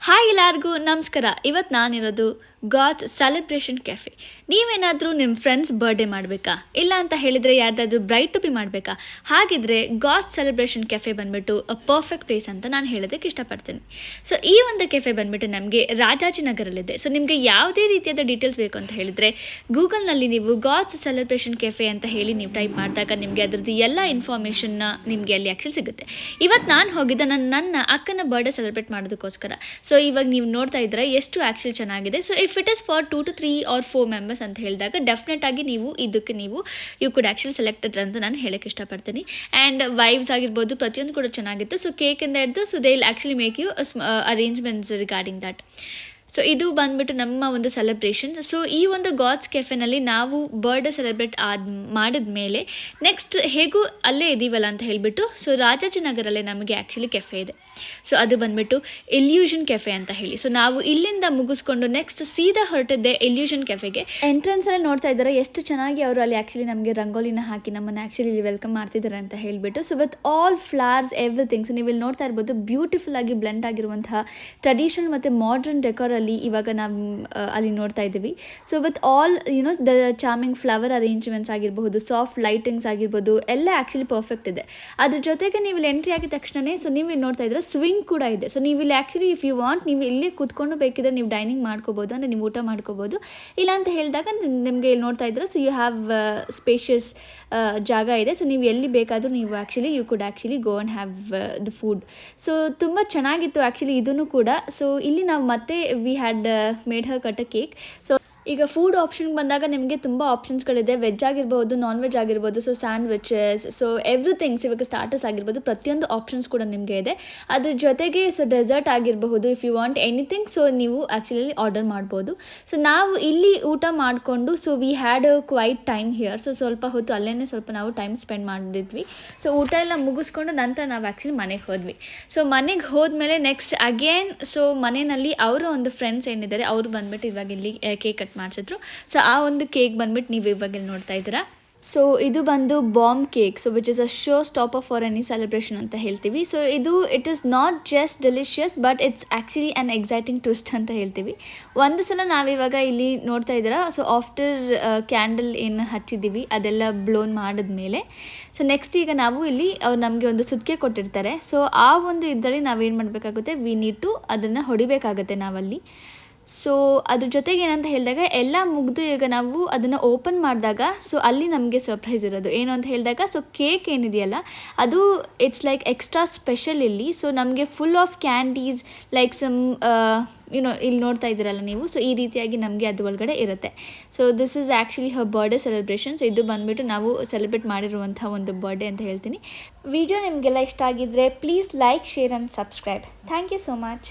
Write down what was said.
Hi ಎಲ್ಲರಿಗೂ ನಮಸ್ಕಾರ. ಇವತ್ತು ನಾನಿರೋದು ಗಾಡ್ಸ್ ಸೆಲೆಬ್ರೇಷನ್ ಕೆಫೆ. ನೀವೇನಾದರೂ ನಿಮ್ಮ ಫ್ರೆಂಡ್ಸ್ ಬರ್ಡೇ ಮಾಡಬೇಕಾ, ಇಲ್ಲ ಅಂತ ಹೇಳಿದರೆ ಯಾರ್ದಾದ್ರೂ ಬ್ರೈಟ್ ಟು ಬಿ ಮಾಡಬೇಕಾ, ಹಾಗಿದ್ರೆ ಗಾಡ್ಸ್ ಸೆಲೆಬ್ರೇಷನ್ ಕೆಫೆ ಬಂದುಬಿಟ್ಟು ಅ ಪರ್ಫೆಕ್ಟ್ ಪ್ಲೇಸ್ ಅಂತ ನಾನು ಹೇಳೋದಕ್ಕೆ ಇಷ್ಟಪಡ್ತೀನಿ. ಸೊ ಈ ಒಂದು ಕೆಫೆ ಬಂದುಬಿಟ್ಟು ನಮಗೆ ರಾಜಾಜಿನಗರಲ್ಲಿದೆ. ಸೊ ನಿಮಗೆ ಯಾವುದೇ ರೀತಿಯಾದ ಡೀಟೇಲ್ಸ್ ಬೇಕು ಅಂತ ಹೇಳಿದರೆ ಗೂಗಲ್ನಲ್ಲಿ ನೀವು ಗಾಡ್ಸ್ ಸೆಲೆಬ್ರೇಷನ್ ಕೆಫೆ ಅಂತ ಹೇಳಿ ನೀವು ಟೈಪ್ ಮಾಡಿದಾಗ ನಿಮಗೆ ಅದರದ್ದು ಎಲ್ಲ ಇನ್ಫಾರ್ಮೇಷನ್ನ ನಿಮಗೆ ಅಲ್ಲಿ ಆ್ಯಕ್ಚುಲಿ ಸಿಗುತ್ತೆ. ಇವತ್ತು ನಾನು ಹೋಗಿದ್ದೆ ನನ್ನ ಅಕ್ಕನ ಬರ್ಡೇ ಸೆಲೆಬ್ರೇಟ್ ಮಾಡೋದಕ್ಕೋಸ್ಕರ. ಸೊ ಇವಾಗ ನೀವು ನೋಡ್ತಾ ಇದ್ದರೆ ಎಷ್ಟು ಆ್ಯಕ್ಚುಲಿ ಚೆನ್ನಾಗಿದೆ. So if it is for 2 to 3 or 4 members ಅಂತ ಹೇಳಿದಾಗ ಡೆಫಿನೆಟ್ ಆಗಿ ನೀವು ಇದಕ್ಕೆ ಯು ಕುಡ್ ಆ್ಯಕ್ಚುಲಿ ಸೆಲೆಕ್ಟೆಡ್ ಅಂತ ನಾನು ಹೇಳೋಕ್ಕೆ ಇಷ್ಟಪಡ್ತೀನಿ. ಆ್ಯಂಡ್ ವೈಬ್ಸ್ ಆಗಿರ್ಬೋದು ಪ್ರತಿಯೊಂದು ಕೂಡ ಚೆನ್ನಾಗಿತ್ತು. ಸೊ ಕೇಕಿಂದ ಹಿಡಿದು so they will actually make you arrangements regarding that. So ಇದು ಬಂದುಬಿಟ್ಟು ನಮ್ಮ ಒಂದು ಸೆಲೆಬ್ರೇಷನ್. ಸೊ ಈ ಒಂದು ಗಾಡ್ಸ್ ಕೆಫೆನಲ್ಲಿ ನಾವು ಬರ್ಡೇ ಸೆಲೆಬ್ರೇಟ್ ಮಾಡಿದ ಮೇಲೆ ನೆಕ್ಸ್ಟ್ ಹೇಗೂ ಅಲ್ಲೇ ಇದ್ದೀವಲ್ಲ ಅಂತ ಹೇಳಿಬಿಟ್ಟು ಸೊ ರಾಜಾಜಿನಗರಲ್ಲೇ ನಮಗೆ ಆ್ಯಕ್ಚುಲಿ ಕೆಫೆ ಇದೆ. ಸೊ ಅದು ಬಂದುಬಿಟ್ಟು ಇಲ್ಯೂಷನ್ ಕೆಫೆ ಅಂತ ಹೇಳಿ. ಸೊ ನಾವು ಇಲ್ಲಿಂದ ಮುಗಿಸ್ಕೊಂಡು ನೆಕ್ಸ್ಟ್ ಸೀದಾ ಹೊರಟಿದ್ದೆ ಇಲ್ಯೂಷನ್ ಕೆಫೆಗೆ. ಎಂಟ್ರೆನ್ಸಲ್ಲಿ ನೋಡ್ತಾ ಇದ್ದಾರೆ ಎಷ್ಟು ಚೆನ್ನಾಗಿ ಅವರು ಅಲ್ಲಿ ಆ್ಯಕ್ಚುಲಿ ನಮಗೆ ರಂಗೋಲಿನ ಹಾಕಿ ನಮ್ಮನ್ನು ಆ್ಯಕ್ಚುಲಿ ಇಲ್ಲಿ ವೆಲ್ಕಮ್ ಮಾಡ್ತಿದ್ದಾರೆ ಅಂತ ಹೇಳಿಬಿಟ್ಟು. So with all flowers everything. So ನೀವು ಇಲ್ಲಿ ನೋಡ್ತಾ ಇರ್ಬೋದು ಬ್ಯೂಟಿಫುಲ್ ಆಗಿ ಬ್ಲೆಂಡ್ ಆಗಿರುವಂತಹ ಟ್ರೆಡಿಷನಲ್ ಮತ್ತು ಮಾಡರ್ನ್ ಡೆಕೋರಲ್ಲಿ ಇವಾಗ ನಾವು ಅಲ್ಲಿ ನೋಡ್ತಾ ಇದ್ದೀವಿ. So with all the charming flower arrangements ಆಗಿರಬಹುದು, ಸಾಫ್ಟ್ ಲೈಟಿಂಗ್ಸ್ ಆಗಿರ್ಬೋದು, ಎಲ್ಲ ಆ್ಯಕ್ಚುಲಿ ಪರ್ಫೆಕ್ಟ್ ಇದೆ. ಅದ್ರ ಜೊತೆಗೆ ನೀವು ಇಲ್ಲಿ ಎಂಟ್ರಿ ಆಗಿದ ತಕ್ಷಣವೇ ಸೊ ನೀವು ಇಲ್ಲಿ ನೋಡ್ತಾ ಇದ್ರೆ ಸ್ವಿಂಗ್ ಕೂಡ ಇದೆ. ಸೊ ನೀವು ಇಲ್ಲಿ ಆ್ಯಕ್ಚುಲಿ ಇಫ್ ಯು ವಾಂಟ್ ನೀವು ಇಲ್ಲೇ ಕೂತ್ಕೊಂಡು ಬೇಕಿದ್ರೆ ನೀವು ಡೈನಿಂಗ್ ಮಾಡ್ಕೋಬೋದು, ಅಂದರೆ ನೀವು ಊಟ ಮಾಡ್ಕೋಬೋದು. ಇಲ್ಲ ಅಂತ ಹೇಳಿದಾಗ ನಿಮಗೆ ಇಲ್ಲಿ ನೋಡ್ತಾ ಇದ್ರೆ ಸೊ ಯು ಹ್ಯಾವ್ ಸ್ಪೇಷಿಯಸ್ ಜಾಗ ಇದೆ. ಸೊ ನೀವು ಎಲ್ಲಿ ಬೇಕಾದರೂ ನೀವು actually you could actually go and have the food. So ತುಂಬ ಚೆನ್ನಾಗಿತ್ತು ಆ್ಯಕ್ಚುಲಿ ಇದೂ ಕೂಡ. ಸೊ ಇಲ್ಲಿ ನಾವು ಮತ್ತೆ we had made her cut a cake. So ಈಗ ಫುಡ್ ಆಪ್ಷನ್ಗೆ ಬಂದಾಗ ನಿಮಗೆ ತುಂಬ ಆಪ್ಷನ್ಸ್ಗಳಿದೆ. ವೆಜ್ ಆಗಿರ್ಬೋದು, ನಾನ್ ವೆಜ್ ಆಗಿರ್ಬೋದು, ಸೊ ಸ್ಯಾಂಡ್ವಿಚಸ್, ಸೊ ಎವ್ರಿಥಿಂಗ್ಸ್, ಇವಾಗ ಸ್ಟಾರ್ಟರ್ಸ್ ಆಗಿರ್ಬೋದು, ಪ್ರತಿಯೊಂದು ಆಪ್ಷನ್ಸ್ ಕೂಡ ನಿಮಗೆ ಇದೆ. ಅದ್ರ ಜೊತೆಗೆ ಸೊ ಡೆಸರ್ಟ್ ಆಗಿರಬಹುದು, if you want anything so ನೀವು ಆ್ಯಕ್ಚುಲಿ ಆರ್ಡರ್ ಮಾಡ್ಬೋದು. ಸೊ ನಾವು ಇಲ್ಲಿ ಊಟ ಮಾಡಿಕೊಂಡು so we had quite time here. So ಸ್ವಲ್ಪ ಹೊತ್ತು ಅಲ್ಲೇ ಸ್ವಲ್ಪ ನಾವು ಟೈಮ್ ಸ್ಪೆಂಡ್ ಮಾಡಿದ್ವಿ. ಸೊ ಊಟ ಎಲ್ಲ ಮುಗಿಸ್ಕೊಂಡು ನಂತರ ನಾವು ಆ್ಯಕ್ಚುಲಿ ಮನೆಗೆ ಹೋದ್ವಿ. ಸೊ ಮನೆಗೆ ಹೋದ್ಮೇಲೆ ನೆಕ್ಸ್ಟ್ ಅಗೇನ್ ಸೊ ಮನೆಯಲ್ಲಿ ಅವರ ಒಂದು ಫ್ರೆಂಡ್ಸ್ ಏನಿದ್ದಾರೆ ಅವರು ಬಂದುಬಿಟ್ಟು ಇವಾಗ ಇಲ್ಲಿ ಕೇಕ್ ಕಟ್ ಮಾಡಿಸಿದ್ರು. ಸೊ ಆ ಒಂದು ಕೇಕ್ ಬಂದ್ಬಿಟ್ಟು ನೀವು ಇವಾಗ ಇಲ್ಲಿ ನೋಡ್ತಾ ಇದ್ದೀರಾ. ಸೊ ಇದು ಬಂದು bomb cake. So which is a show stopper for any celebration ಅಂತ ಹೇಳ್ತೀವಿ. ಸೊ ಇದು it is not just delicious but it's actually an exciting twist ಅಂತ ಹೇಳ್ತೀವಿ. ಒಂದು ಸಲ ನಾವಿವಾಗ ಇಲ್ಲಿ ನೋಡ್ತಾ ಇದ್ದೀರಾ. ಸೊ ಆಫ್ಟರ್ ಕ್ಯಾಂಡಲ್ ಏನು ಹಚ್ಚಿದ್ದೀವಿ ಅದೆಲ್ಲ ಬ್ಲೋನ್ ಮಾಡಿದ್ಮೇಲೆ ಸೊ ನೆಕ್ಸ್ಟ್ ಈಗ ನಾವು ಇಲ್ಲಿ ಅವ್ರು ನಮಗೆ ಒಂದು ಸುತ್ತಿಗೆ ಕೊಟ್ಟಿರ್ತಾರೆ. ಸೊ ಆ ಒಂದು ಇದರಲ್ಲಿ ನಾವೇನು ಮಾಡಬೇಕಾಗುತ್ತೆ, ವಿ ನೀಡ್ ಟು ಅದನ್ನು ಹೊಡಿಬೇಕಾಗುತ್ತೆ ನಾವಲ್ಲಿ. ಸೊ ಅದ್ರ ಜೊತೆಗೆ ಏನಂತ ಹೇಳಿದಾಗ ಎಲ್ಲ ಮುಗಿದು ಈಗ ನಾವು ಅದನ್ನು ಓಪನ್ ಮಾಡಿದಾಗ ಸೊ ಅಲ್ಲಿ ನಮಗೆ ಸರ್ಪ್ರೈಸ್ ಇರೋದು ಏನು ಅಂತ ಹೇಳಿದಾಗ ಸೊ ಕೇಕ್ ಏನಿದೆಯಲ್ಲ ಅದು ಇಟ್ಸ್ ಲೈಕ್ ಎಕ್ಸ್ಟ್ರಾ ಸ್ಪೆಷಲ್ ಇಲ್ಲಿ. ಸೊ ನಮಗೆ full of candies like some ಇಲ್ಲಿ ನೋಡ್ತಾ ಇದ್ದೀರಲ್ಲ ನೀವು. ಸೊ ಈ ರೀತಿಯಾಗಿ ನಮಗೆ ಅದು ಒಳಗಡೆ ಇರುತ್ತೆ. So this is actually Har birthday celebration. So ಇದು ಬಂದುಬಿಟ್ಟು ನಾವು ಸೆಲೆಬ್ರೇಟ್ ಮಾಡಿರುವಂಥ ಒಂದು ಬರ್ಡೇ ಅಂತ ಹೇಳ್ತೀನಿ. ವಿಡಿಯೋ ನಿಮಗೆಲ್ಲ ಇಷ್ಟ ಆಗಿದ್ದರೆ please like, share and subscribe. Thank you so much.